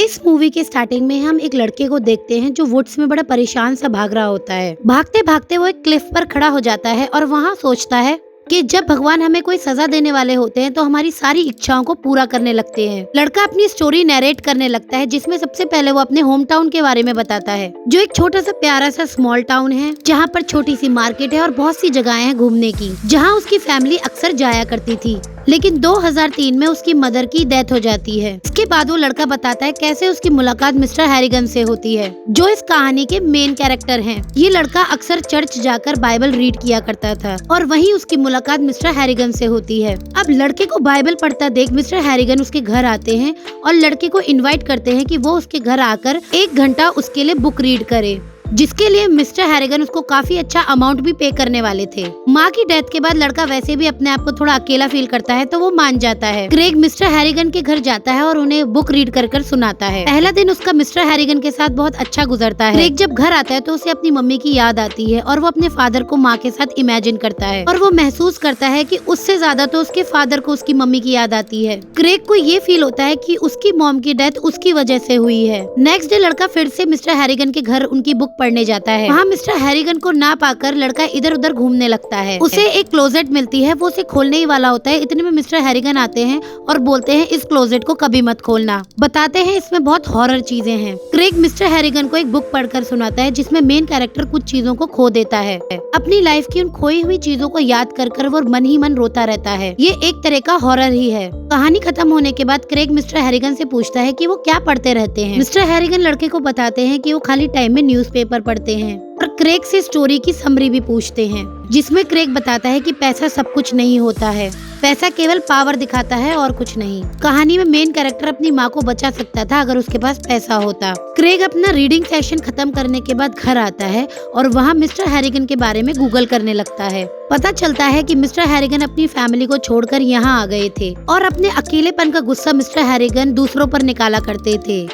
इस मूवी के स्टार्टिंग में हम एक लड़के को देखते हैं जो वुड्स में बड़ा परेशान सा भाग रहा होता है। भागते भागते वो एक क्लिफ पर खड़ा हो जाता है और वहाँ सोचता है कि जब भगवान हमें कोई सजा देने वाले होते हैं तो हमारी सारी इच्छाओं को पूरा करने लगते हैं। लड़का अपनी स्टोरी नरेट करने लगता है, जिसमें सबसे पहले वो अपने होम टाउन के बारे में बताता है, जो एक छोटा सा प्यारा सा स्मॉल टाउन है, जहाँ पर छोटी सी मार्केट है और बहुत सी जगहें हैं घूमने की, जहाँ उसकी फैमिली अक्सर जाया करती थी। लेकिन 2003 में उसकी मदर की डेथ हो जाती है। इसके बाद वो लड़का बताता है कैसे उसकी मुलाकात मिस्टर हैरिगन से होती है, जो इस कहानी के मेन कैरेक्टर हैं। ये लड़का अक्सर चर्च जाकर बाइबल रीड किया करता था और वहीं उसकी मुलाकात मिस्टर हैरिगन से होती है। अब लड़के को बाइबल पढ़ता देख मिस्टर हैरिगन उसके घर आते हैं और लड़के को इनवाइट करते हैं कि वो उसके घर आकर 1 घंटा उसके लिए बुक रीड करे, जिसके लिए मिस्टर हैरिगन उसको काफी अच्छा अमाउंट भी पे करने वाले थे। माँ की डेथ के बाद लड़का वैसे भी अपने आप को थोड़ा अकेला फील करता है, तो वो मान जाता है। क्रेग मिस्टर हैरिगन के घर जाता है और उन्हें बुक रीड कर सुनाता है। पहला दिन उसका मिस्टर हैरिगन के साथ बहुत अच्छा गुजरता है। क्रेग जब घर आता है तो उसे अपनी मम्मी की याद आती है और वो अपने फादर को माँ के साथ इमेजिन करता है और वो महसूस करता है कि उससे ज्यादा तो उसके फादर को उसकी मम्मी की याद आती है। क्रेग को ये फील होता है कि उसकी मॉम की डेथ उसकी वजह से हुई है। नेक्स्ट डे लड़का फिर से मिस्टर हैरिगन के घर उनकी बुक पढ़ने जाता है। वहाँ मिस्टर हैरिगन को ना पाकर लड़का इधर उधर घूमने लगता है। उसे एक क्लोजेट मिलती है, वो उसे खोलने ही वाला होता है। इतने में मिस्टर हैरिगन आते हैं और बोलते हैं इस क्लोजेट को कभी मत खोलना, बताते हैं इसमें बहुत हॉरर चीजें हैं। क्रेग मिस्टर हैरिगन को एक बुक पढ़कर सुनाता है जिसमें मेन कैरेक्टर कुछ चीजों को खो देता है। अपनी लाइफ की उन खोई हुई चीजों को याद कर वो मन ही मन रोता रहता है। ये एक तरह का हॉरर ही है। कहानी खत्म होने के बाद क्रेग मिस्टर हैरिगन से पूछता है कि वो क्या पढ़ते रहते हैं। मिस्टर हैरिगन लड़के को बताते हैं कि वो खाली टाइम में न्यूज़पेपर पढ़ते हैं और क्रेग से स्टोरी की समरी भी पूछते हैं, जिसमें क्रेग बताता है कि पैसा सब कुछ नहीं होता है, पैसा केवल पावर दिखाता है और कुछ नहीं। कहानी में मेन कैरेक्टर अपनी माँ को बचा सकता था अगर उसके पास पैसा होता। क्रेग अपना रीडिंग सेशन खत्म करने के बाद घर आता है और वहाँ मिस्टर हैरिगन के बारे में गूगल करने लगता है। पता चलता है कि मिस्टर हैरिगन अपनी फैमिली को छोड़कर यहाँ आ गए थे और अपने अकेलेपन का गुस्सा मिस्टर हैरिगन दूसरों पर निकाला करते थे।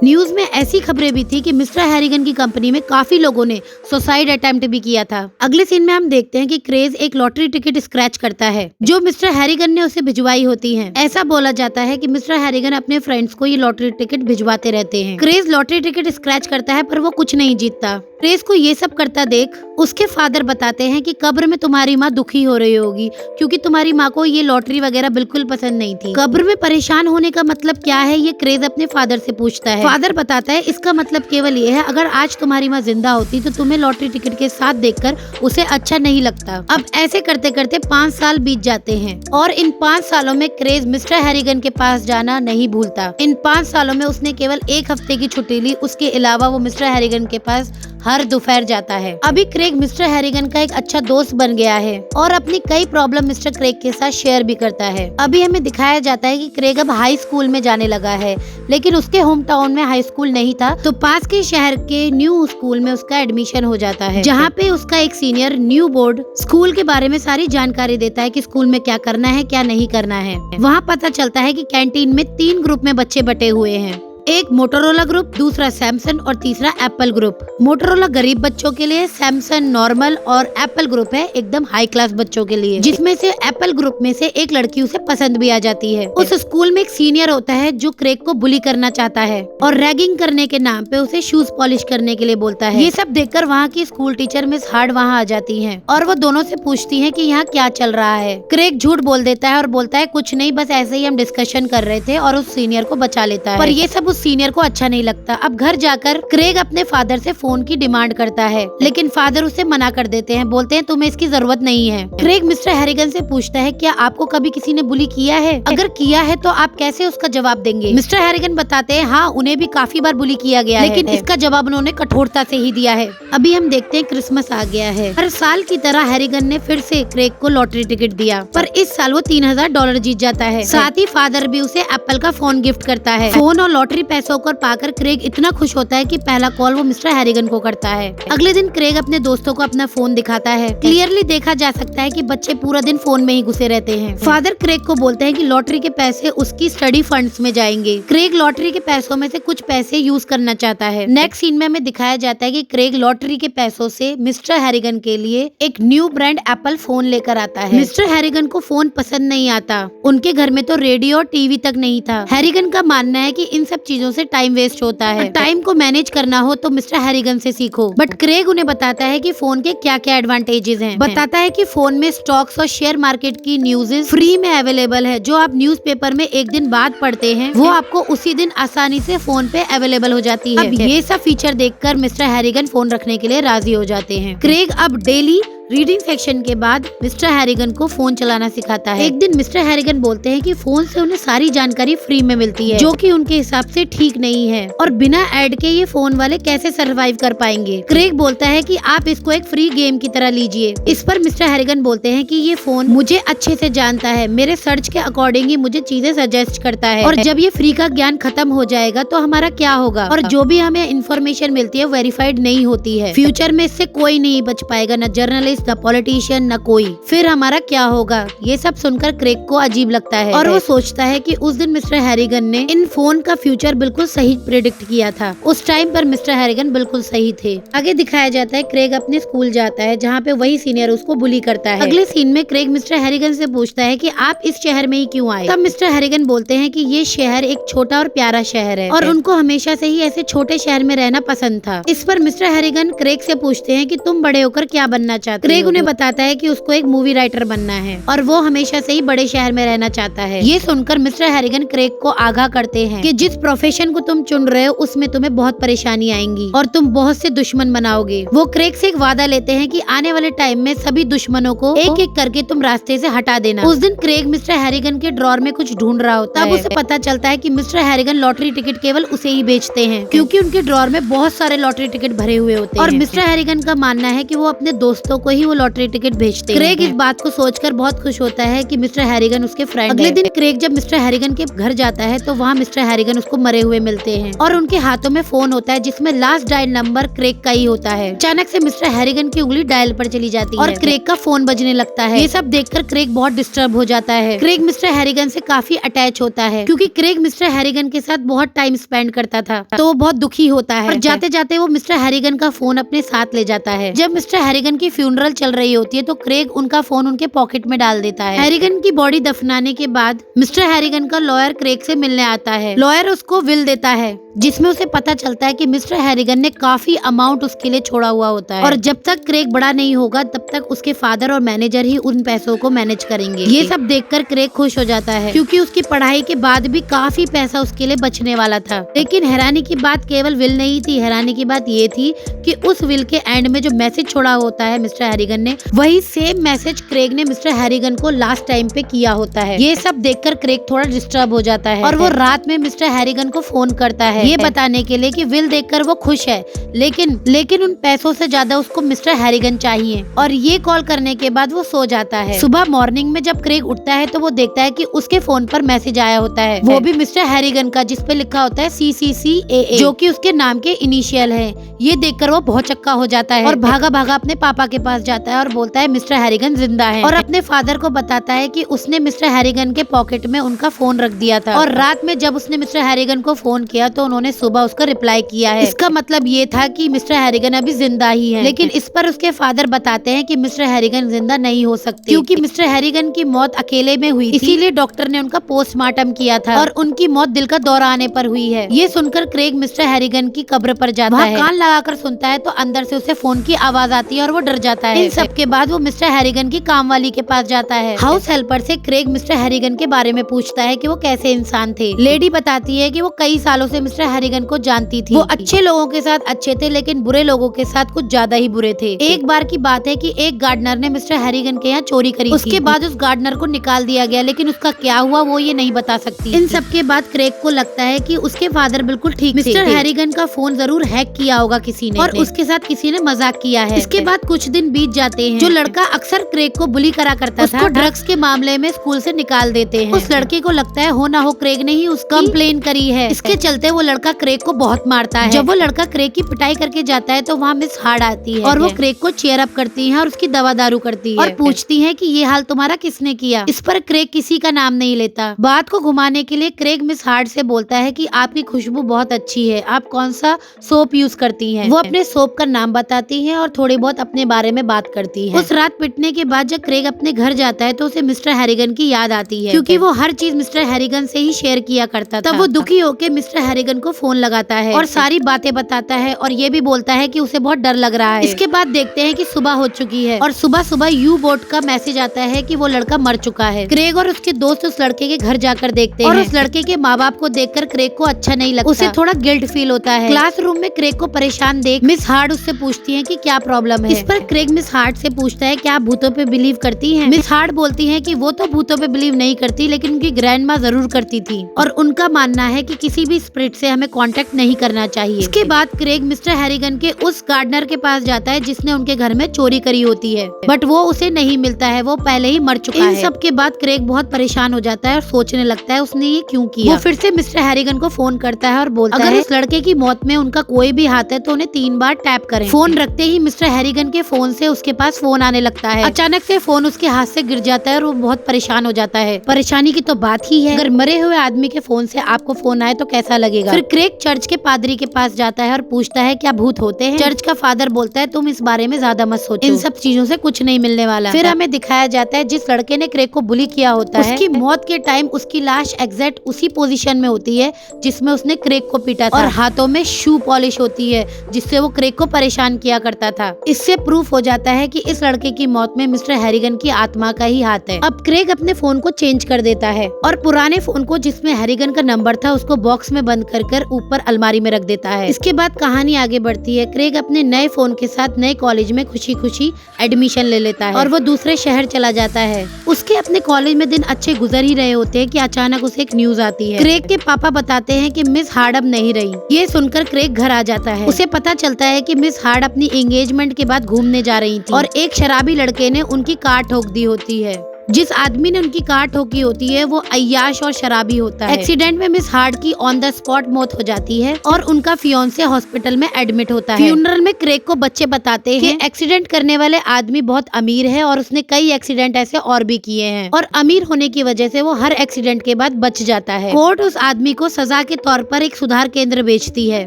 न्यूज में ऐसी खबरें भी थी कि मिस्टर हैरिगन की कंपनी में काफी लोगों ने सुसाइड अटेम्प्ट भी किया था। अगले सीन में हम देखते हैं कि क्रेज एक लॉटरी टिकट स्क्रैच करता है जो मिस्टर हैरिगन ने उसे भिजवाई होती है। ऐसा बोला जाता है कि मिस्टर हैरिगन अपने फ्रेंड्स को ये लॉटरी टिकट भिजवाते रहते हैं। क्रेज लॉटरी टिकट स्क्रैच करता है पर वो कुछ नहीं जीतता। क्रेज को ये सब करता देख उसके फादर बताते हैं कि कब्र में तुम्हारी माँ दुखी हो रही होगी क्योंकि तुम्हारी माँ को ये लॉटरी वगैरह बिल्कुल पसंद नहीं थी। कब्र में परेशान होने का मतलब क्या है, ये क्रेज अपने फादर से पूछता है। फादर बताता है इसका मतलब केवल ये है, अगर आज तुम्हारी माँ जिंदा होती तो तुम्हें लॉटरी टिकट के साथ देखकर उसे अच्छा नहीं लगता। अब ऐसे करते करते 5 साल बीत जाते हैं और इन 5 सालों में क्रेज मिस्टर हैरिगन के पास जाना नहीं भूलता। इन 5 सालों में उसने केवल 1 हफ्ते की छुट्टी ली, उसके अलावा वो मिस्टर हैरिगन के पास हर दोपहर जाता है। अभी क्रेग मिस्टर हैरिगन का एक अच्छा दोस्त बन गया है और अपनी कई प्रॉब्लम मिस्टर क्रेग के साथ शेयर भी करता है। अभी हमें दिखाया जाता है कि क्रेग अब हाई स्कूल में जाने लगा है, लेकिन उसके होम टाउन में हाई स्कूल नहीं था, तो पास के शहर के न्यू स्कूल में उसका एडमिशन हो जाता है, जहाँ पे उसका एक सीनियर न्यू बोर्ड स्कूल के बारे में सारी जानकारी देता है कि स्कूल में क्या करना है क्या नहीं करना है। वहाँ पता चलता है कि कैंटीन में 3 ग्रुप में बच्चे बटे हुए हैं, एक मोटोरोला ग्रुप, दूसरा सैमसंग और तीसरा एप्पल ग्रुप। मोटोरोला गरीब बच्चों के लिए, सैमसंग नॉर्मल और एप्पल ग्रुप है एकदम हाई क्लास बच्चों के लिए, जिसमें से एप्पल ग्रुप में से एक लड़की उसे पसंद भी आ जाती है। उस स्कूल में एक सीनियर होता है जो क्रेग को बुली करना चाहता है और रैगिंग करने के नाम पे उसे शूज पॉलिश करने के लिए बोलता है। ये सब देखकर वहाँ की स्कूल टीचर मिस हार्ड वहाँ आ जाती है और वो दोनों से पूछती है कि यहाँ क्या चल रहा है। क्रेग झूठ बोल देता है और बोलता है कुछ नहीं, बस ऐसे ही हम डिस्कशन कर रहे थे, और उस सीनियर को बचा लेता है। पर ये सब उस सीनियर को अच्छा नहीं लगता। अब घर जाकर क्रेग अपने फादर से फोन की डिमांड करता है, लेकिन फादर उसे मना कर देते हैं, बोलते हैं तुम्हें इसकी जरूरत नहीं है। क्रेग मिस्टर हैरिगन से पूछता है क्या आपको कभी किसी ने बुली किया है, अगर किया है तो आप कैसे उसका जवाब देंगे। मिस्टर हैरिगन बताते हैं हाँ, उन्हें भी काफी बार बुली किया गया है, लेकिन इसका जवाब उन्होंने कठोरता से ही दिया है। अभी हम देखते हैं क्रिसमस आ गया है। हर साल की तरह हैरिगन ने फिर से क्रेग को लॉटरी टिकट दिया, पर इस साल वो $3000 जीत जाता है। साथ ही फादर भी उसे एप्पल का फोन गिफ्ट करता है। फोन और लॉटरी पैसों को पाकर क्रेग इतना खुश होता है कि पहला कॉल वो मिस्टर हैरिगन को करता है। अगले दिन क्रेग अपने दोस्तों को अपना फोन दिखाता है। क्लियरली देखा जा सकता है कि बच्चे पूरा दिन फोन में ही घुसे रहते हैं। फादर क्रेग को बोलते हैं कि लॉटरी के पैसे उसकी स्टडी फंड्स में जाएंगे। क्रेग लॉटरी के पैसों में से कुछ पैसे यूज करना चाहता है। नेक्स्ट सीन में हमें दिखाया जाता है कि क्रेग लॉटरी के पैसों से मिस्टर हैरिगन के लिए एक न्यू ब्रांड एप्पल फोन लेकर आता है। मिस्टर हैरिगन को फोन पसंद नहीं आता, उनके घर में तो रेडियो और टीवी तक नहीं था। हैरिगन का मानना है कि इन सब चीजों से टाइम वेस्ट होता है। टाइम को मैनेज करना हो तो मिस्टर हैरिगन से सीखो। बट क्रेग उन्हें बताता है कि फोन के क्या क्या एडवांटेजेस हैं। बताता है कि फोन में स्टॉक्स और शेयर मार्केट की न्यूज़ फ्री में अवेलेबल है। जो आप न्यूज़पेपर में एक दिन बाद पढ़ते हैं वो आपको उसी दिन आसानी से फोन पे अवेलेबल हो जाती है। अब ये सब फीचर देखकर मिस्टर हैरिगन फोन रखने के लिए राजी हो जाते हैं। क्रेग अब डेली रीडिंग सेक्शन के बाद मिस्टर हैरिगन को फोन चलाना सिखाता है। एक दिन मिस्टर हैरिगन बोलते हैं कि फोन से उन्हें सारी जानकारी फ्री में मिलती है, जो कि उनके हिसाब से ठीक नहीं है और बिना ऐड के ये फोन वाले कैसे सरवाइव कर पाएंगे। क्रेग बोलता है कि आप इसको एक फ्री गेम की तरह लीजिए। इस पर मिस्टर हैरिगन बोलते हैं कि ये फोन मुझे अच्छे से जानता है, मेरे सर्च के अकॉर्डिंग ही मुझे चीजें सजेस्ट करता है और जब ये फ्री का ज्ञान खत्म हो जाएगा तो हमारा क्या होगा। और जो भी हमें इन्फॉर्मेशन मिलती है वेरीफाइड नहीं होती है। फ्यूचर में इससे कोई नहीं बच पाएगा, न जर्नलिस्ट न पॉलिटिशियन न कोई। फिर हमारा क्या होगा। ये सब सुनकर क्रेग को अजीब लगता है और वो सोचता है कि उस दिन मिस्टर हैरिगन ने इन फोन का फ्यूचर बिल्कुल सही प्रेडिक्ट किया था। उस टाइम पर मिस्टर हैरिगन बिल्कुल सही थे। आगे दिखाया जाता है क्रेग अपने स्कूल जाता है जहाँ पे वही सीनियर उसको बुली करता है। अगले सीन में क्रेग मिस्टर हैरिगन से पूछता है कि आप इस शहर में ही क्यों आए। तब मिस्टर हैरिगन बोलते हैं कि ये शहर एक छोटा और प्यारा शहर है और उनको हमेशा से ही ऐसे छोटे शहर में रहना पसंद था। इस पर मिस्टर हैरिगन क्रेग से पूछते हैं कि तुम बड़े होकर क्या बनना चाहते हो। क्रेग उन्हें बताता है कि उसको एक मूवी राइटर बनना है और वो हमेशा से ही बड़े शहर में रहना चाहता है। ये सुनकर मिस्टर हैरिगन क्रेग को आगाह करते हैं कि जिस प्रोफेशन को तुम चुन रहे हो उसमें तुम्हें बहुत परेशानी आएंगी और तुम बहुत से दुश्मन बनाओगे। वो क्रेग से एक वादा लेते हैं कि आने वाले टाइम में सभी दुश्मनों को एक एक करके तुम रास्ते से हटा देना। उस दिन क्रेग मिस्टर हैरिगन के ड्रॉर में कुछ ढूंढ रहा होता है। तब उसे पता चलता है कि मिस्टर हैरिगन लॉटरी टिकट केवल उसे ही बेचते हैं, क्योंकि उनके ड्रॉर में बहुत सारे लॉटरी टिकट भरे हुए होते हैं और मिस्टर हैरिगन का मानना है कि वो अपने दोस्तों को ही वो लॉटरी टिकट भेजते हैं। क्रेग इस बात को सोचकर बहुत खुश होता है कि मिस्टर हैरिगन उसके फ्रेंड है। अगले दिन क्रेग जब मिस्टर हैरिगन के घर जाता है तो वहाँ मिस्टर हैरिगन उसको मरे हुए मिलते हैं और उनके हाथों में फोन होता है जिसमें लास्ट डायल नंबर क्रेग का ही होता है। अचानक से मिस्टर हैरिगन की उंगली डायल पर चली जाती है और क्रेग का फोन बजने लगता है। ये सब देखकर क्रेग बहुत डिस्टर्ब हो जाता है। क्रेग मिस्टर हैरिगन से काफी अटैच होता है क्योंकि क्रेग मिस्टर हैरिगन के साथ बहुत टाइम स्पेंड करता था, तो वो बहुत दुखी होता है और जाते जाते वो मिस्टर हैरिगन का फोन अपने साथ ले जाता है। जब मिस्टर हैरिगन की फ्यूनरल चल रही होती है तो क्रेग उनका फोन उनके पॉकेट में डाल देता है। हैरिगन की बॉडी दफनाने के बाद मिस्टर हैरिगन का लॉयर क्रेग से मिलने आता है। लॉयर उसको विल देता है जिसमें उसे पता चलता है कि मिस्टर हैरिगन ने काफी अमाउंट उसके लिए छोड़ा हुआ होता है और जब तक क्रेग बड़ा नहीं होगा तब तक उसके फादर और मैनेजर ही उन पैसों को मैनेज करेंगे। ये सब देखकर क्रेग खुश हो जाता है क्योंकि उसकी पढ़ाई के बाद भी काफी पैसा उसके लिए बचने वाला था। लेकिन हैरानी की बात केवल विल नहीं थी, हैरानी की बात ये थी कि उस विल के एंड में जो मैसेज छोड़ा होता है मिस्टर हैरिगन ने, वही सेम मैसेज क्रेग ने मिस्टर हैरिगन को लास्ट टाइम पे किया होता है। ये सब देखकर क्रेग थोड़ा डिस्टर्ब हो जाता है और वो रात में मिस्टर हैरिगन को फोन करता है ये बताने के लिए कि विल देखकर वो खुश है, लेकिन उन पैसों से ज्यादा उसको मिस्टर हैरिगन चाहिए। और ये कॉल करने के बाद वो सो जाता है। सुबह मॉर्निंग में जब क्रेग उठता है तो वो देखता है कि उसके फोन पर मैसेज आया होता है, वो भी मिस्टर हैरिगन का, जिसपे लिखा होता है CCCAA, जो कि उसके नाम के इनिशियल है। ये देखकर वो बहुत चक्का हो जाता है और भागा भागा अपने पापा के पास जाता है और बोलता है मिस्टर हैरिगन जिंदा है और अपने फादर को बताता है कि उसने मिस्टर हैरिगन के पॉकेट में उनका फोन रख दिया था और रात में जब उसने मिस्टर हैरिगन को फोन किया तो उन्होंने सुबह उसका रिप्लाई किया है। इसका मतलब ये था कि मिस्टर हैरिगन अभी जिंदा ही है। लेकिन इस पर उसके फादर बताते हैं कि मिस्टर हैरिगन जिंदा नहीं हो सकते क्योंकि मिस्टर हैरिगन की मौत अकेले में हुई थी, इसीलिए डॉक्टर ने उनका पोस्टमार्टम किया था और उनकी मौत दिल का दौरा आने पर हुई है। ये सुनकर क्रेग मिस्टर हैरिगन की कब्र पर जाता है। कान लगाकर सुनता है तो अंदर से उसे फोन की आवाज आती है और वो डर जाता है। इन सब के बाद वो मिस्टर हैरिगन की काम वाली के पास जाता है। हाउस हेल्पर से क्रेग मिस्टर हैरिगन के बारे में पूछता है कि वो कैसे इंसान थे। लेडी बताती है कि वो कई सालों से मिस्टर हैरिगन को जानती थी। वो अच्छे लोगों के साथ अच्छे थे लेकिन बुरे लोगों के साथ कुछ ज्यादा ही बुरे थे। एक बार की बात है कि एक गार्डनर ने मिस्टर हैरिगन के यहाँ चोरी करी। उसके बाद उस गार्डनर को निकाल दिया गया, लेकिन उसका क्या हुआ वो ये नहीं बता सकती। इन सब के बाद क्रेग को लगता है कि उसके फादर बिल्कुल ठीक थे। मिस्टर हैरिगन का फोन जरूर हैक किया होगा किसी ने और उसके साथ किसी ने मजाक किया है। इसके बाद कुछ दिन बीत जाते हैं। जो लड़का अक्सर क्रेग को बुली करा करता था, ड्रग्स के मामले में स्कूल से निकाल देते हैं। उस लड़के को लगता है हो ना हो क्रेग ने ही उसका कंप्लेन करी है। इसके चलते वो लड़का क्रेग को बहुत मारता है। जब वो लड़का क्रेग की पिटाई करके जाता है तो वहाँ मिस हार्ड आती है और वो क्रेग को चीयर अप करती है और उसकी दवा दारू करती है और पूछती है कि ये हाल तुम्हारा किसने किया। इस पर क्रेग किसी का नाम नहीं लेता। बात को घुमाने के लिए क्रेग मिस हार्ड से बोलता है कि आपकी खुशबू बहुत अच्छी है, आप कौन सा सोप यूज करती हैं। वो अपने सोप का नाम बताती है और थोड़ी बहुत अपने बारे में बात करती है। उस रात पिटने के बाद जब क्रेग अपने घर जाता है तो उसे मिस्टर हैरिगन की याद आती है, क्योंकि वो हर चीज मिस्टर हैरिगन से ही शेयर किया करता था। तब वो दुखी होकर मिस्टर हैरिगन को फोन लगाता है और सारी बातें बताता है और ये भी बोलता है कि उसे बहुत डर लग रहा है। इसके बाद देखते हैं कि सुबह हो चुकी है और सुबह सुबह यू बोट का मैसेज आता है कि वो लड़का मर चुका है। क्रेग और उसके दोस्त उस लड़के के घर जाकर देखते हैं और उस लड़के के माँ बाप को देखकर क्रेग को अच्छा नहीं लगता, उसे थोड़ा गिल्ट फील होता है। क्लासरूम में क्रेग को परेशान देख मिस हार्ड उससे पूछती है कि क्या प्रॉब्लम है। इस पर क्रेग मिस हार्ड से पूछता है क्या आप भूतों पे बिलीव करती हैं? मिस हार्ड बोलती है कि वो तो भूतों पे बिलीव नहीं करती, लेकिन उनकी ग्रैंड माँ जरूर करती थी और उनका मानना है कि किसी भी स्पिरिट से हमें कांटेक्ट नहीं करना चाहिए। इसके बाद क्रेग मिस्टर हैरिगन के उस गार्डनर के पास जाता है जिसने उनके घर में चोरी करी होती है, बट वो उसे नहीं मिलता है, वो पहले ही मर चुका है। इन सब के बाद क्रेग बहुत परेशान हो जाता है और सोचने लगता है उसने ये क्यों किया। वो फिर से मिस्टर हैरिगन को फोन करता है और बोलता है अगर उस लड़के की मौत में उनका कोई भी हाथ है तो उन्हें 3 बार टैप करें। फोन रखते ही मिस्टर हैरिगन के फोन से उसके पास फोन आने लगता है। अचानक से फोन उसके हाथ से गिर जाता है और वो बहुत परेशान हो जाता है। परेशानी की तो बात ही है, अगर मरे हुए आदमी के फोन से आपको फोन आए तो कैसा लगेगा। फिर क्रेग चर्च के पादरी के पास जाता है और पूछता है क्या भूत होते हैं? चर्च का फादर बोलता है तुम इस बारे में ज्यादा मत सोचो, इन सब चीजों से कुछ नहीं मिलने वाला। फिर हमें दिखाया जाता है जिस लड़के ने क्रेग को बुली किया होता है, उसकी मौत के टाइम उसकी लाश एग्जैक्ट उसी पोजीशन में होती है जिसमें उसने क्रेग को पीटा था और हाथों में शू पॉलिश होती है जिससे वो क्रेग को परेशान किया करता था। इससे प्रूफ हो जाता है कि इस लड़के की मौत में मिस्टर हैरिगन की आत्मा का ही हाथ है। अब क्रेग अपने फोन को चेंज कर देता है और पुराने फोन को जिसमें हैरिगन का नंबर था उसको बॉक्स में बंद कर ऊपर अलमारी में रख देता है। इसके बाद कहानी आगे बढ़ती है। क्रेग अपने नए फोन के साथ नए कॉलेज में खुशी खुशी एडमिशन ले लेता है और वो दूसरे शहर चला जाता है। उसके अपने कॉलेज में दिन अच्छे गुजर ही रहे होते हैं कि अचानक उसे एक न्यूज आती है। क्रेग के पापा बताते हैं कि मिस हार्ड अब नहीं रही। ये सुनकर क्रेग घर आ जाता है। उसे पता चलता है कि मिस हार्ड अपनी एंगेजमेंट के बाद घूमने जा रही थी और एक शराबी लड़के ने उनकी कार ठोक दी होती है। जिस आदमी ने उनकी कार ठोकी होती है वो अय्याश और शराबी होता है। एक्सीडेंट में मिस हार्ड की ऑन द स्पॉट मौत हो जाती है और उनका फियांसे हॉस्पिटल में एडमिट होता है। फ्यूनरल में क्रेग को बच्चे बताते हैं कि एक्सीडेंट करने वाले आदमी बहुत अमीर है और उसने कई एक्सीडेंट ऐसे और भी किए हैं और अमीर होने की वजह से वो हर एक्सीडेंट के बाद बच जाता है। कोर्ट उस आदमी को सजा के तौर पर एक सुधार केंद्र बेचती है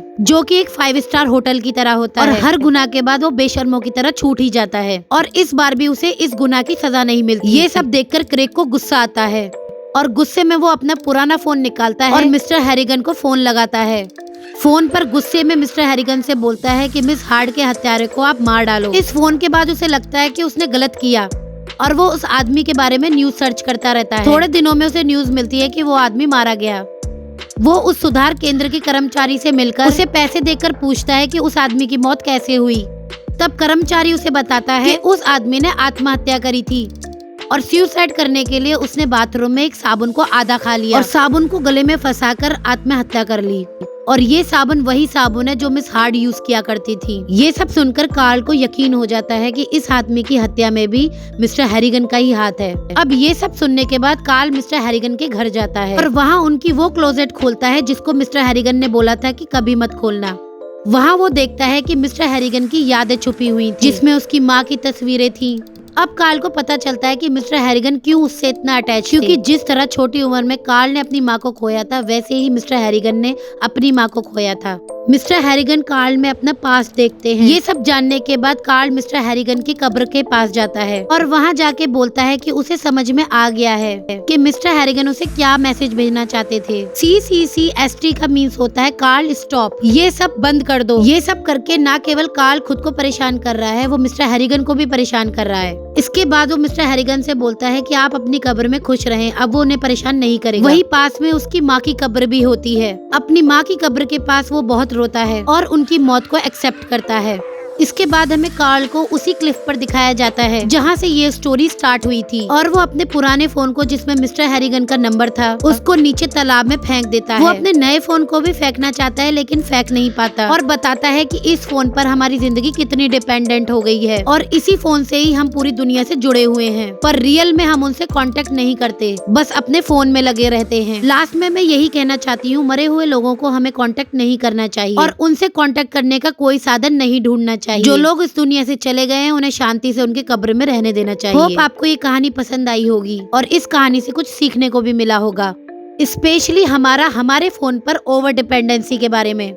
जो कि एक 5 स्टार होटल की तरह होता है और हर गुनाह के बाद वो बेशर्मों की तरह छूट ही जाता है और इस बार भी उसे इस गुनाह की सजा नहीं मिलती। ये सब देखकर क्रेग को गुस्सा आता है और गुस्से में वो अपना पुराना फोन निकालता है और मिस्टर हैरिगन को फोन लगाता है। फोन पर गुस्से में मिस्टर हैरिगन से बोलता है कि मिस हार्ड के हत्यारे को आप मार डालो। इस फोन के बाद उसे लगता है कि उसने गलत किया और वो उस आदमी के बारे में न्यूज सर्च करता रहता है। थोड़े दिनों में उसे न्यूज मिलती है कि वो आदमी मारा गया। वो उस सुधार केंद्र के कर्मचारी से मिलकर उसे पैसे देकर पूछता है कि उस आदमी की मौत कैसे हुई। तब कर्मचारी उसे बताता है कि उस आदमी ने आत्महत्या करी थी और सुसाइड करने के लिए उसने बाथरूम में एक साबुन को आधा खा लिया और साबुन को गले में फंसाकर आत्महत्या कर ली और ये साबुन वही साबुन है जो मिस हार्ड यूज किया करती थी। ये सब सुनकर कार्ल को यकीन हो जाता है कि इस आदमी की हत्या में भी मिस्टर हैरिगन का ही हाथ है। अब ये सब सुनने के बाद कार्ल मिस्टर हैरिगन के घर जाता है और वहाँ उनकी वो क्लोजेट खोलता है जिसको मिस्टर हैरिगन ने बोला था कि कभी मत खोलना। वहाँ वो देखता है कि मिस्टर हैरिगन की यादें छुपी हुई थी जिसमें उसकी माँ की तस्वीरें थी। अब कार्ल को पता चलता है कि मिस्टर हैरिगन क्यों उससे इतना अटैच थे, क्योंकि जिस तरह छोटी उम्र में कार्ल ने अपनी माँ को खोया था वैसे ही मिस्टर हैरिगन ने अपनी माँ को खोया था। मिस्टर हैरिगन कार्ल में अपना पास देखते हैं। ये सब जानने के बाद कार्ल मिस्टर हैरिगन की कब्र के पास जाता है और वहाँ जाके बोलता है कि उसे समझ में आ गया है कि मिस्टर हैरिगन उसे क्या मैसेज भेजना चाहते थे। CCCST का मीन्स होता है कार्ल स्टॉप, ये सब बंद कर दो। ये सब करके ना केवल कार्ल खुद को परेशान कर रहा है, वो मिस्टर हैरिगन को भी परेशान कर रहा है। इसके बाद वो मिस्टर हैरिगन से बोलता है कि आप अपनी कब्र में खुश रहें, अब वो उन्हें परेशान नहीं करेगा। वही पास में उसकी माँ की कब्र भी होती है। अपनी माँ की कब्र के पास वो बहुत रोता है और उनकी मौत को एक्सेप्ट करता है। इसके बाद हमें कार्ल को उसी क्लिफ पर दिखाया जाता है जहाँ से ये स्टोरी स्टार्ट हुई थी और वो अपने पुराने फोन को जिसमें मिस्टर हैरिगन का नंबर था उसको नीचे तालाब में फेंक देता है। वो अपने नए फोन को भी फेंकना चाहता है लेकिन फेंक नहीं पाता और बताता है कि इस फोन पर हमारी जिंदगी कितनी डिपेंडेंट हो गई है और इसी फोन से ही हम पूरी दुनिया से जुड़े हुए हैं, पर रियल में हम उनसे कांटेक्ट नहीं करते, बस अपने फोन में लगे रहते हैं। लास्ट में मैं यही कहना चाहती हूँ, मरे हुए लोगों को हमें कांटेक्ट नहीं करना चाहिए और उनसे कांटेक्ट करने का कोई साधन नहीं ढूंढना चाहिए। जो लोग इस दुनिया से चले गए हैं उन्हें शांति से उनके कब्र में रहने देना चाहिए। होप आपको ये कहानी पसंद आई होगी और इस कहानी से कुछ सीखने को भी मिला होगा, स्पेशली हमारे फोन पर ओवर डिपेंडेंसी के बारे में।